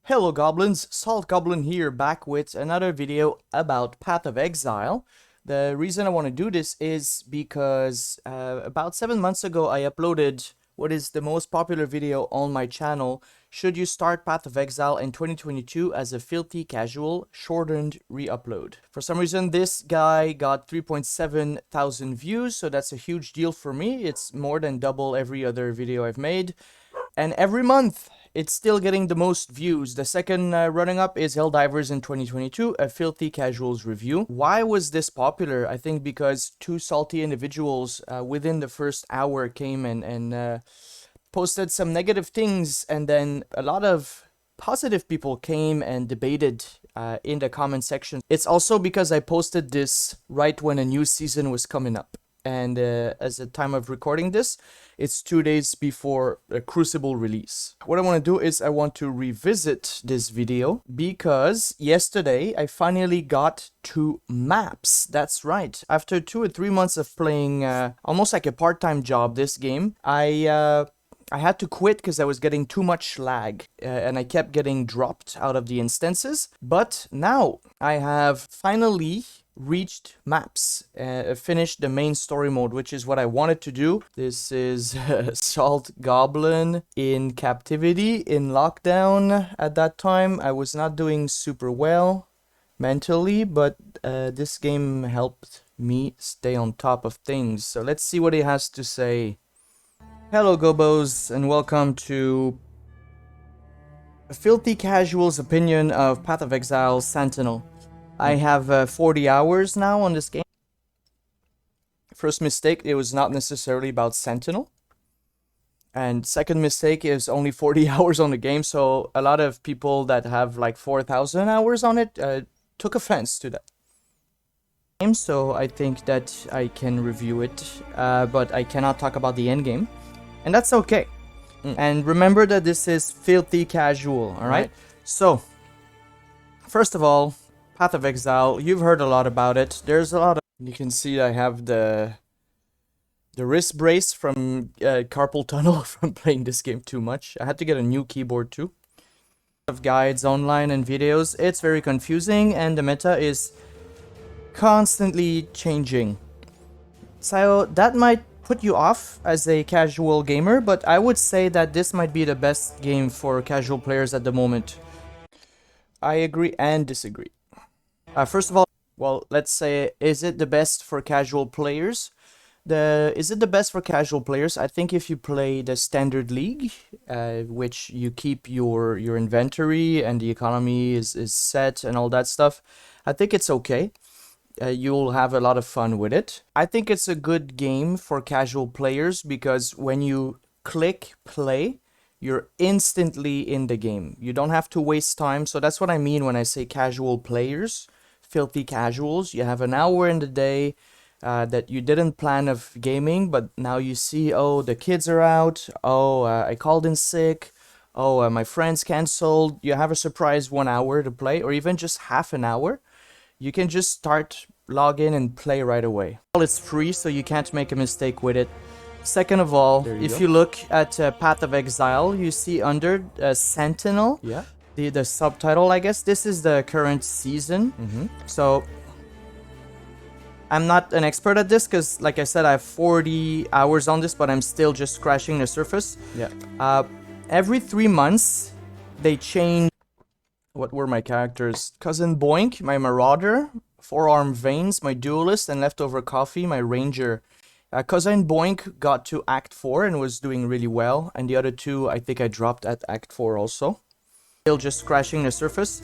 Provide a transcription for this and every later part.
Hello Goblins, Salt Goblin here, back with another video about Path of Exile. The reason I want to do this is because about 7 months ago I uploaded what is the most popular video on my channel. Should you start Path of Exile in 2022 as a filthy casual shortened re-upload? For some reason this guy got 3.7 thousand views, so that's a huge deal for me. It's more than double every other video I've made. And every month, it's still getting the most views. The second running up is Helldivers in 2022, a filthy casuals review. Why was this popular? I think because two salty individuals within the first hour came and posted some negative things, and then a lot of positive people came and debated in the comment section. It's also because I posted this right when a new season was coming up. And as the time of recording this, it's 2 days before a Crucible release. What I want to do is I want to revisit this video because yesterday I finally got 2 maps. That's right. After 2 or 3 months of playing almost like a part-time job this game, I had to quit because I was getting too much lag and I kept getting dropped out of the instances. But now I have finally reached maps, finished the main story mode, which is what I wanted to do. This is Salt Goblin in captivity, in lockdown. At that time I was not doing super well mentally, but this game helped me stay on top of things. So let's see what he has to say. Hello Gobos, and welcome to a filthy casual's opinion of Path of Exile Sentinel. I have 40 hours now on this game. First mistake, it was not necessarily about Sentinel. And second mistake is only 40 hours on the game, so a lot of people that have like 4,000 hours on it took offense to that. So I think that I can review it, but I cannot talk about the endgame. And that's okay. And remember that this is filthy casual, alright? So, first of all, Path of Exile, you've heard a lot about it. There's a lot of... You can see I have the wrist brace from carpal tunnel from playing this game too much. I had to get a new keyboard too. Of guides online and videos. It's very confusing and the meta is constantly changing. So that might put you off as a casual gamer, but I would say that this might be the best game for casual players at the moment. I agree and disagree. First of all, well, let's say, is it the best for casual players? Is it the best for casual players? I think if you play the standard league, which you keep your inventory and the economy is set and all that stuff, I think it's okay. You'll have a lot of fun with it. I think it's a good game for casual players because when you click play, you're instantly in the game. You don't have to waste time. So that's what I mean when I say casual players. Filthy casuals. You have an hour in the day that you didn't plan of gaming, but now you see, oh, the kids are out. Oh, I called in sick. Oh, my friends canceled. You have a surprise 1 hour to play, or even just half an hour. You can just start, log in and play right away. It's free, so you can't make a mistake with it. Second of all, if you look at Path of Exile, you see under Sentinel, the subtitle, I guess, this is the current season. So I'm not an expert at this because, like I said, I have 40 hours on this, but I'm still just scratching the surface. Every 3 months, they change. What were my characters? Cousin Boink, my Marauder, Forearm Veins, my Duelist, and Leftover Coffee, my Ranger. Cousin Boink got to Act 4 and was doing really well, and the other two I think I dropped at Act 4 also. Still just scratching the surface.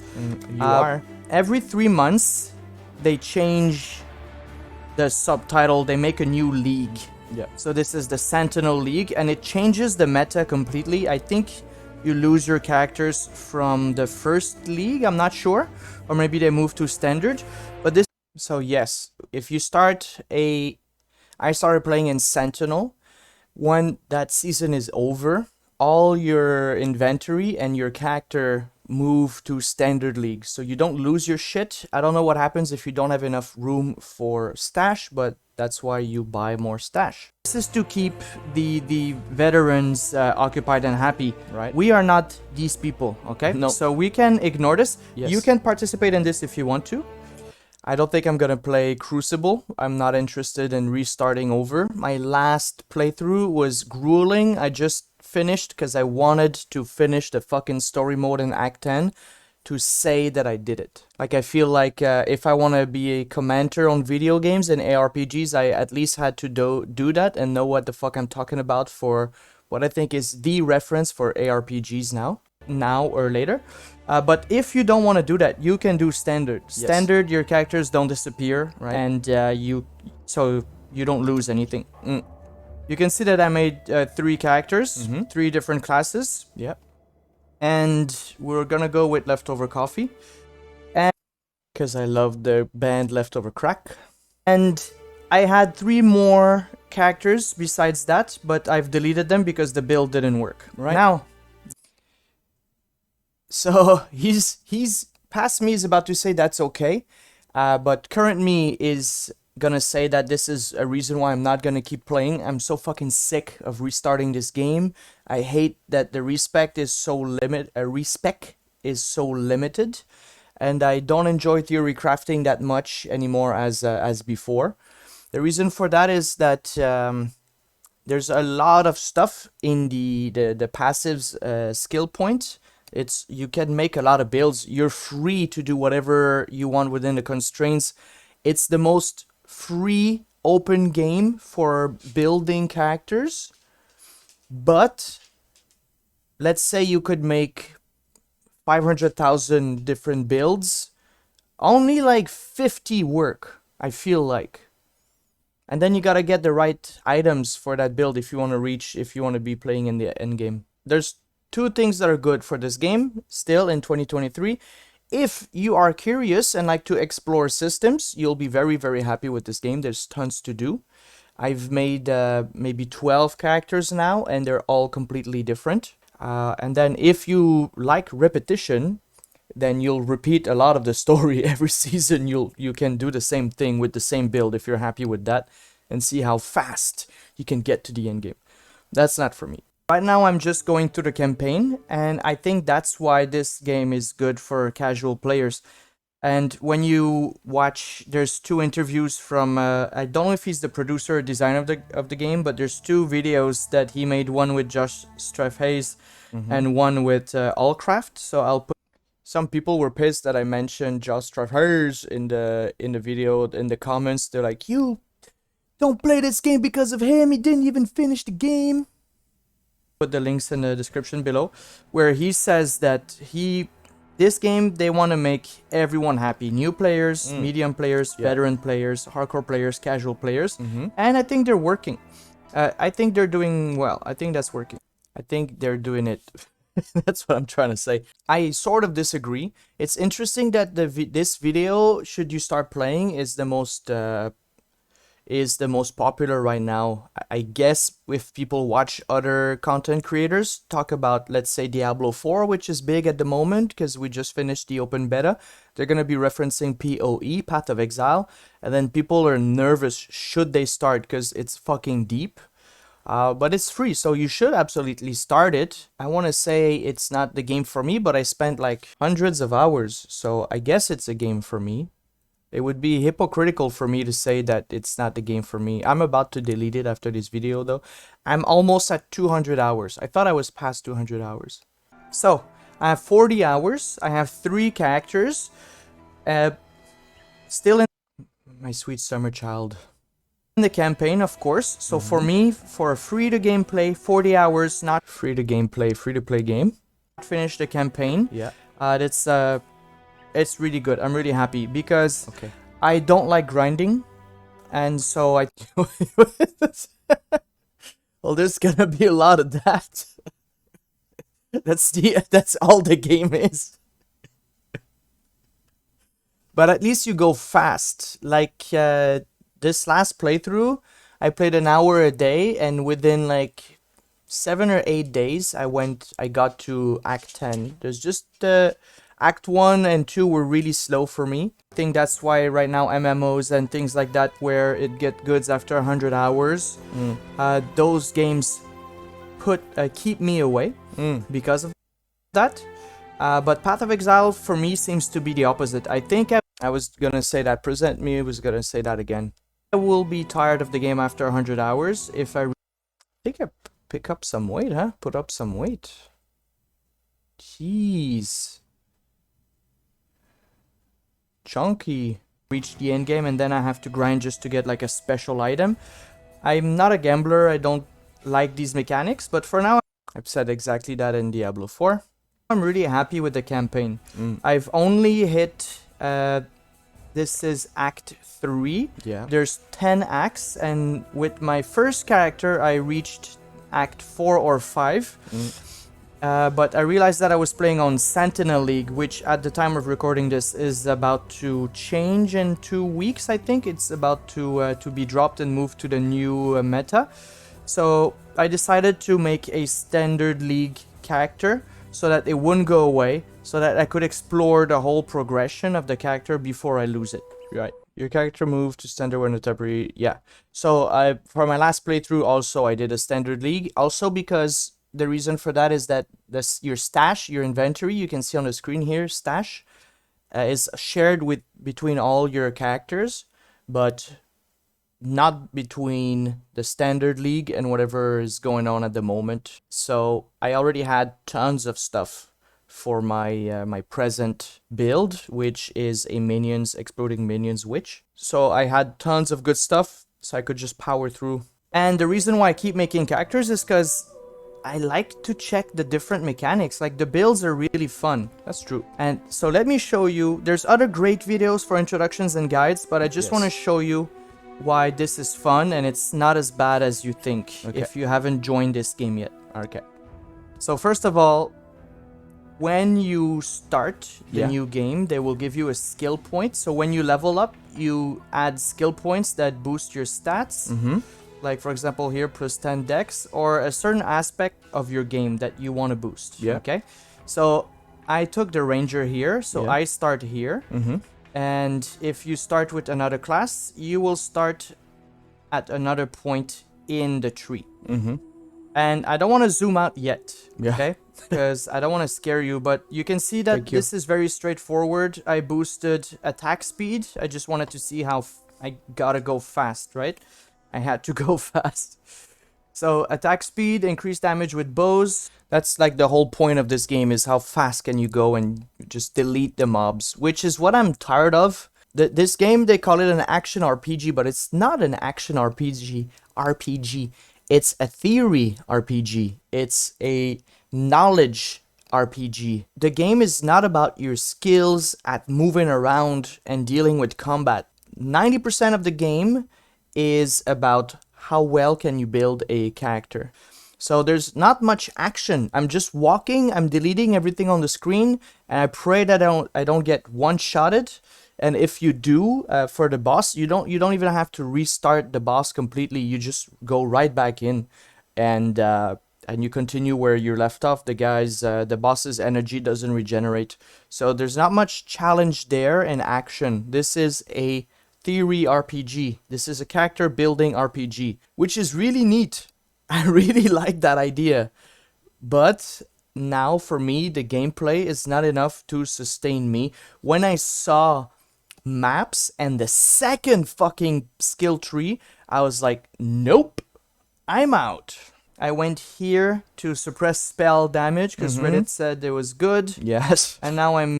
You are. Every 3 months, they change the subtitle, they make a new league. So this is the Sentinel League, and it changes the meta completely. I think you lose your characters from the first league, I'm not sure. Or maybe they move to standard. But this... So yes, if you start a... I started playing in Sentinel. When that season is over, all your inventory and your character move to standard league, so you don't lose your shit. I don't know what happens if you don't have enough room for stash, but that's why you buy more stash. This is to keep the veterans occupied and happy, right? We are not these people, okay? No. So we can ignore this. Yes. You can participate in this if you want to. I don't think I'm gonna play Crucible. I'm not interested in restarting over. My last playthrough was grueling. I just finished because I wanted to finish the fucking story mode in Act 10 to say that I did it. Like, I feel like if I want to be a commenter on video games and ARPGs, I at least had to do that and know what the fuck I'm talking about for what I think is the reference for ARPGs now or later. But if you don't want to do that, you can do standard. Yes. Standard, your characters don't disappear, right? And so you don't lose anything. You can see that I made 3 characters, 3 different classes. Yep. And we're gonna go with Leftover Coffee, and because I love the band Leftover Crack. And I had 3 more characters besides that, but I've deleted them because the build didn't work. Right now. So he's past me is about to say that's okay, but current me is gonna say that this is a reason why I'm not gonna keep playing. I'm so fucking sick of restarting this game. I hate that the respec is so limited, and I don't enjoy theory crafting that much anymore as before. The reason for that is that there's a lot of stuff in the passives skill point. You can make a lot of builds. You're free to do whatever you want within the constraints. It's the most free open game for building characters. But let's say you could make 500,000 different builds. Only like 50 work, I feel like. And then you gotta get the right items for that build if you want to be playing in the end game. There's 2 things that are good for this game still in 2023. If you are curious and like to explore systems, you'll be very, very happy with this game. There's tons to do. I've made maybe 12 characters now, and they're all completely different. And then if you like repetition, then you'll repeat a lot of the story every season. You can do the same thing with the same build if you're happy with that, and see how fast you can get to the end game. That's not for me. Right now I'm just going through the campaign, and I think that's why this game is good for casual players. And when you watch, there's 2 interviews from, I don't know if he's the producer or designer of the game, but there's 2 videos that he made, one with Josh Strefhays and one with Allcraft. So I'll put, some people were pissed that I mentioned Josh Strefhays in the video, in the comments. They're like, you don't play this game because of him, he didn't even finish the game. Put the links in the description below, where he says that this game, they want to make everyone happy. New players, medium players, veteran players, hardcore players, casual players. And I think they're working. I think they're doing well. I think that's working. I think they're doing it. That's what I'm trying to say. I sort of disagree. It's interesting that this video, should you start playing, is the most popular right now. I guess if people watch other content creators talk about, let's say, Diablo 4, which is big at the moment because we just finished the open beta, they're going to be referencing PoE, Path of Exile, and then people are nervous should they start because it's fucking deep. But it's free, so you should absolutely start it. I want to say it's not the game for me, but I spent like hundreds of hours, so I guess it's a game for me. It would be hypocritical for me to say that it's not the game for me. I'm about to delete it after this video though. I'm almost at 200 hours. I thought I was past 200 hours. So, I have 40 hours. I have 3 characters. Still in my sweet summer child. In the campaign, of course. So for me, for a free-to-game play, 40 hours, not free-to-game play, free-to-play game. Finish the campaign. Yeah. It's really good. I'm really happy because I don't like grinding, and so I. Well, there's gonna be a lot of that. That's all the game is. But at least you go fast. Like this last playthrough, I played an hour a day, and within like 7 or 8 days, I got to Act 10. There's just Act 1 and 2 were really slow for me. I think that's why right now MMOs and things like that where it get goods after 100 hours, those games keep me away because of that. But Path of Exile for me seems to be the opposite. I think I was gonna say that, present me was gonna say that again. I will be tired of the game after 100 hours if I think I pick up some weight, huh? Put up some weight. Jeez. Chunky. Reach the end game and then I have to grind just to get like a special item. I'm not a gambler, I don't like these mechanics, but for now I've said exactly that in Diablo 4. I'm really happy with the campaign. I've only hit this is Act 3. Yeah. There's 10 acts, and with my first character, I reached Act 4 or 5. But I realized that I was playing on Sentinel League, which at the time of recording this is about to change in 2 weeks, I think. It's about to be dropped and moved to the new meta. So I decided to make a Standard League character so that it wouldn't go away, so that I could explore the whole progression of the character before I lose it. Right. Your character moved to standard when the temporary... Yeah. So for my last playthrough also I did a Standard League. Also because the reason for that is that your stash, your inventory, you can see on the screen here, stash, is shared between all your characters, but not between the Standard League and whatever is going on at the moment. So I already had tons of stuff for my my present build, which is a exploding minions witch. So I had tons of good stuff, so I could just power through. And the reason why I keep making characters is because I like to check the different mechanics. Like, the builds are really fun. That's true. And so let me show you. There's other great videos for introductions and guides, but I just want to show you why this is fun and it's not as bad as you think if you haven't joined this game yet. Okay. So first of all, when you start the new game, they will give you a skill point. So when you level up, you add skill points that boost your stats. Like, for example, here, plus 10 dex, or a certain aspect of your game that you want to boost. Yeah. Okay. So I took the ranger here. So I start here. And if you start with another class, you will start at another point in the tree. And I don't want to zoom out yet, okay? Because I don't want to scare you, but you can see that this is very straightforward. I boosted attack speed. I just wanted to see how I gotta go fast, right? I had to go fast. So attack speed, increased damage with bows. That's like the whole point of this game, is how fast can you go and just delete the mobs, which is what I'm tired of. This game, they call it an action RPG, but it's not an action RPG. It's a theory RPG. It's a knowledge RPG. The game is not about your skills at moving around and dealing with combat. 90% of the game is about how well can you build a character. So there's not much action. I'm just walking, I'm deleting everything on the screen, and I pray that I don't get one-shotted. And if you do, for the boss, you don't even have to restart the boss completely. You just go right back in, and you continue where you left off. The boss's energy doesn't regenerate, so there's not much challenge there in action. This is a theory RPG. This is a character building RPG, which is really neat. I really like that idea. But now for me, the gameplay is not enough to sustain me. When I saw maps and the second fucking skill tree, I was like, nope, I'm out. I went here to suppress spell damage because Reddit said it was good. Yes. And now I'm...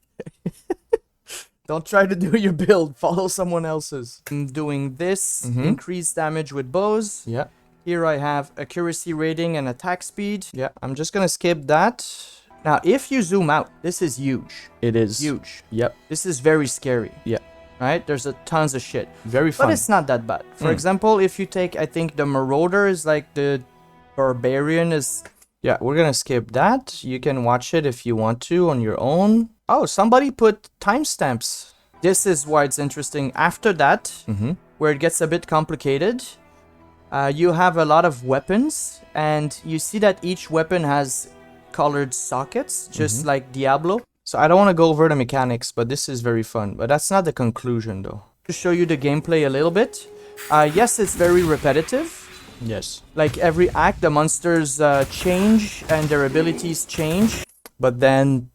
Don't try to do your build, follow someone else's. I'm doing this, increased damage with bows. Yeah. Here I have accuracy rating and attack speed. Yeah, I'm just gonna skip that. Now, if you zoom out, this is huge. It is. Huge. Yep. This is very scary. Yeah. Right? There's tons of shit. Very fun. But it's not that bad. For example, if you take, I think the Marauder is like the Barbarian is... Yeah, we're gonna skip that. You can watch it if you want to on your own. Oh, somebody put timestamps. This is why it's interesting. After that, where it gets a bit complicated, You have a lot of weapons, and you see that each weapon has colored sockets, just like Diablo. So I don't want to go over the mechanics, but this is very fun. But that's not the conclusion, though. To show you the gameplay a little bit. Yes, it's very repetitive. Yes. Like every act, the monsters change and their abilities change. But then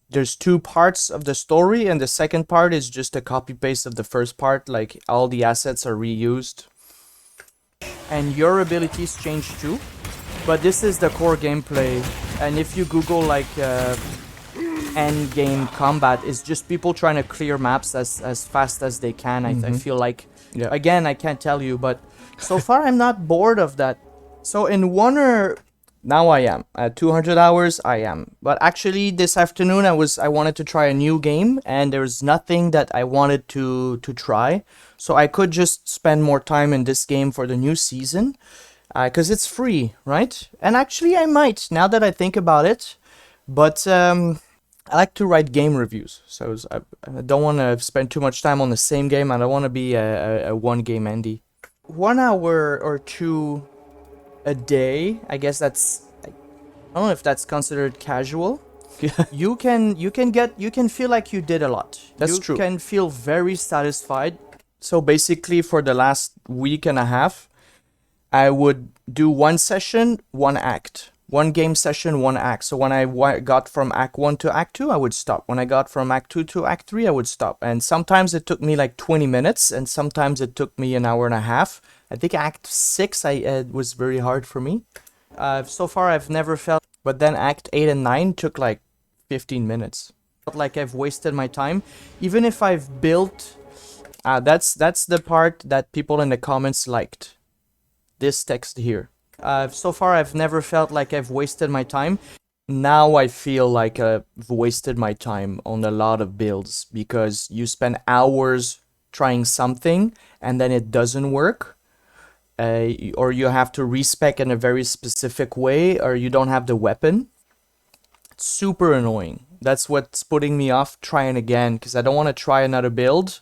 there's two parts of the story, and the second part is just a copy-paste of the first part. Like all the assets are reused. And your abilities change too. But this is the core gameplay. And if you Google like end game combat, it's just people trying to clear maps as fast as they can. I feel like, Yeah. again, I can't tell you, but so far I'm not bored of that. So in one or now I am at 200 hours. I am, but actually this afternoon I wanted to try a new game, and there's nothing that I wanted to try, so I could just spend more time in this game for the new season, because it's free, right? And actually I might, now that I think about it, but I like to write game reviews, so I don't want to spend too much time on the same game. I don't want to be a one game Andy. 1 hour or two a day, I guess that's, I don't know if that's considered casual. you can feel like you did a lot. That's true. You can feel very satisfied. So basically for the last week and a half, I would do one session, one act. One game session, one act. So when I got from Act 1 to Act 2, I would stop. When I got from Act 2 to Act 3, I would stop. And sometimes it took me like 20 minutes, and sometimes it took me an hour and a half. I think Act 6 was very hard for me. So far, I've never felt... But then Act 8 and 9 took like 15 minutes. Felt like I've wasted my time. Even if I've built... that's the part that people in the comments liked. This text here. So far, I've never felt like I've wasted my time. Now I feel like I've wasted my time on a lot of builds, because you spend hours trying something and then it doesn't work. Or you have to respec in a very specific way, or you don't have the weapon. It's super annoying. That's what's putting me off trying again, because I don't want to try another build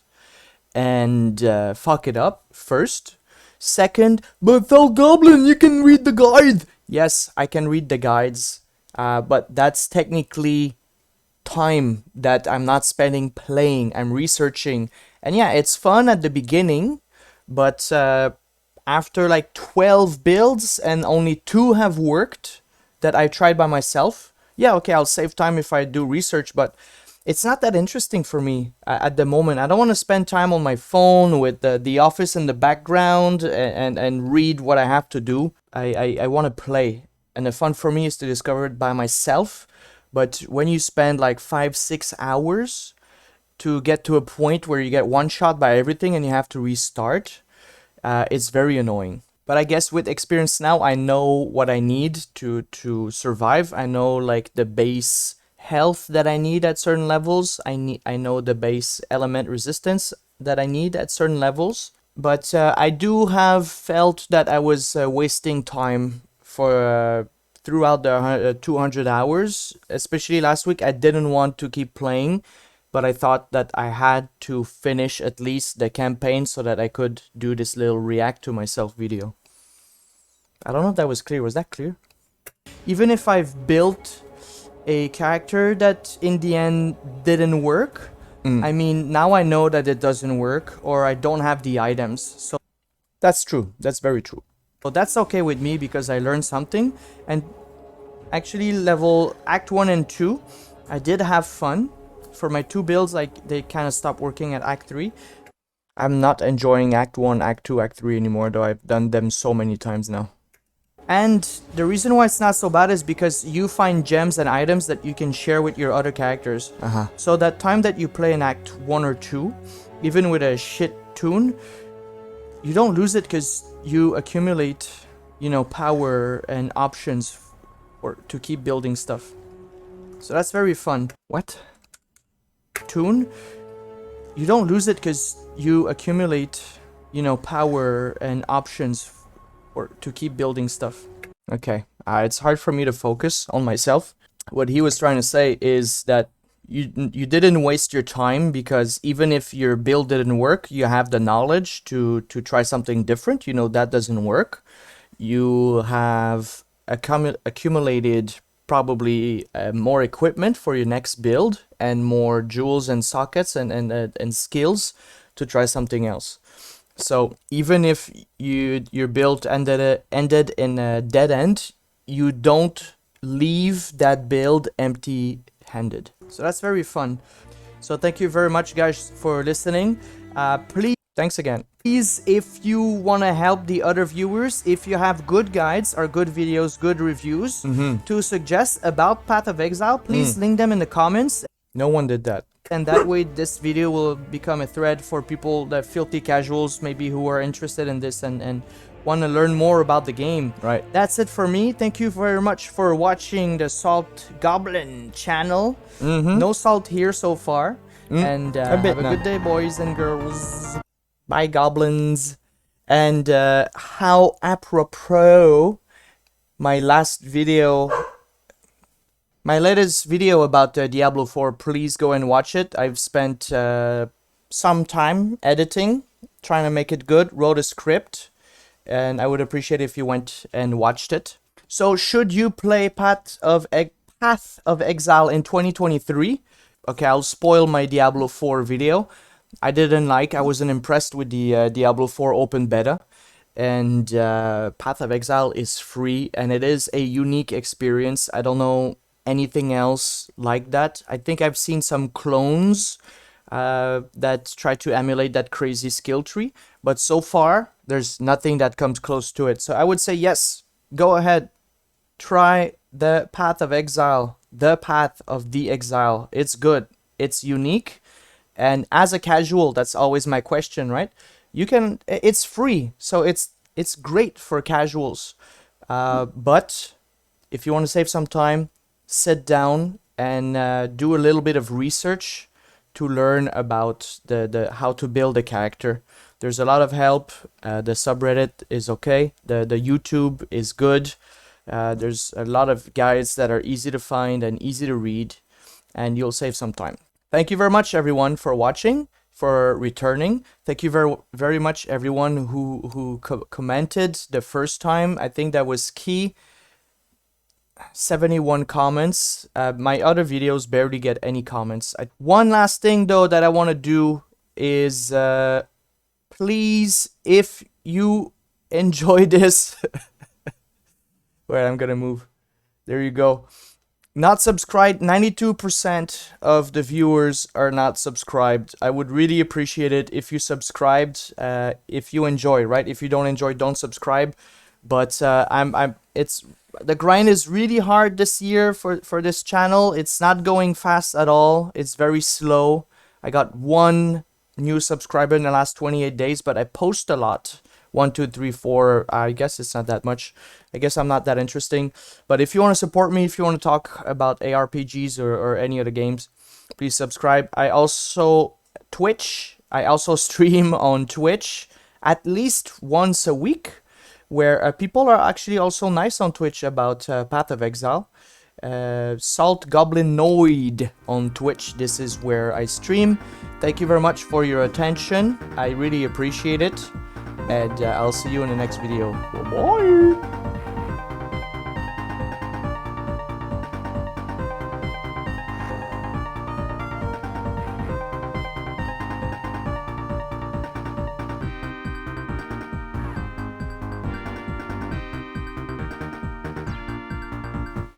and fuck it up first. Second, but tell Goblin you can read the guide. Yes, I can read the guides, but that's technically time that I'm not spending playing. I'm researching, and yeah, it's fun at the beginning, but after like 12 builds and only 2 have worked that I tried by myself, yeah, okay, I'll save time if I do research, but it's not that interesting for me at the moment. I don't want to spend time on my phone with the office in the background and read what I have to do. I want to play. And the fun for me is to discover it by myself. But when you spend like 5-6 hours to get to a point where you get one shot by everything and you have to restart, it's very annoying. But I guess with experience now, I know what I need to survive. I know like the base health that I need at certain levels. I know the base element resistance that I need at certain levels. But I do have felt that I was wasting time for throughout the 200 hours. Especially last week, I didn't want to keep playing, but I thought that I had to finish at least the campaign so that I could do this little react to myself video. I don't know if that was clear. Was that clear? Even if I've built a character that in the end didn't work, I mean, now I know that it doesn't work, or I don't have the items, so that's true. That's very true. So that's okay with me, because I learned something. And actually level Act 1 and 2, I did have fun. For my 2 builds, like, they kind of stopped working at Act 3. I'm not enjoying Act 1, Act 2, Act 3 anymore, though I've done them so many times now. And the reason why it's not so bad is because you find gems and items that you can share with your other characters. So that time that you play in Act 1 or 2, even with a shit tune, you don't lose it, because you accumulate, you know, power and options to keep building stuff. So that's very fun. What? Tune? You don't lose it, because you accumulate, you know, power and options to keep building stuff. Okay, it's hard for me to focus on myself. What he was trying to say is that you didn't waste your time, because even if your build didn't work, you have the knowledge to try something different. You know that doesn't work. You have accumulated probably more equipment for your next build, and more jewels and sockets and skills to try something else. So even if your build ended in a dead end, you don't leave that build empty-handed. So that's very fun. So thank you very much, guys, for listening. Please, thanks again. Please, if you want to help the other viewers, if you have good guides or good videos, good reviews to suggest about Path of Exile, please link them in the comments. No one did that. And that way this video will become a thread for people, that filthy casuals maybe, who are interested in this and want to learn more about the game. Right. That's it for me. Thank you very much for watching the Salt Goblin channel. No salt here so far. And have a good day, boys and girls. Bye, goblins. And how apropos, my latest video about Diablo 4, please go and watch it. I've spent some time editing, trying to make it good, wrote a script, and I would appreciate if you went and watched it. So should you play Path of Exile in 2023? Okay, I'll spoil my Diablo 4 video. I wasn't impressed with the Diablo 4 open beta. And Path of Exile is free, and it is a unique experience. I don't know anything else like that. I think I've seen some clones that try to emulate that crazy skill tree, but so far there's nothing that comes close to it. So I would say yes, go ahead, try the Path of Exile, the Path of the Exile. It's good, it's unique, and as a casual, that's always my question, right? It's free, so it's great for casuals, but if you want to save some time, sit down and do a little bit of research to learn about the how to build a character. There's a lot of help. The subreddit is okay. The YouTube is good. There's a lot of guides that are easy to find and easy to read, and you'll save some time. Thank you very much, everyone, for watching, for returning. Thank you very much, everyone who commented the first time. I think that was key. 71 comments. My other videos barely get any comments. One last thing though that I want to do is please, if you enjoy this wait, I'm gonna move, there you go, not subscribed. 92% of the viewers are not subscribed. I would really appreciate it if you subscribed. If you enjoy, right? If you don't enjoy, don't subscribe. But the grind is really hard this year for this channel. It's not going fast at all. It's very slow. I got 1 new subscriber in the last 28 days, but I post a lot. 1, 2, 3, 4. I guess it's not that much. I guess I'm not that interesting. But if you want to support me, if you want to talk about ARPGs or any other games, please subscribe. I also stream on Twitch at least once a week, where people are actually also nice on Twitch about Path of Exile. Salt Goblinoid on Twitch. This is where I stream. Thank you very much for your attention. I really appreciate it. And I'll see you in the next video. Bye!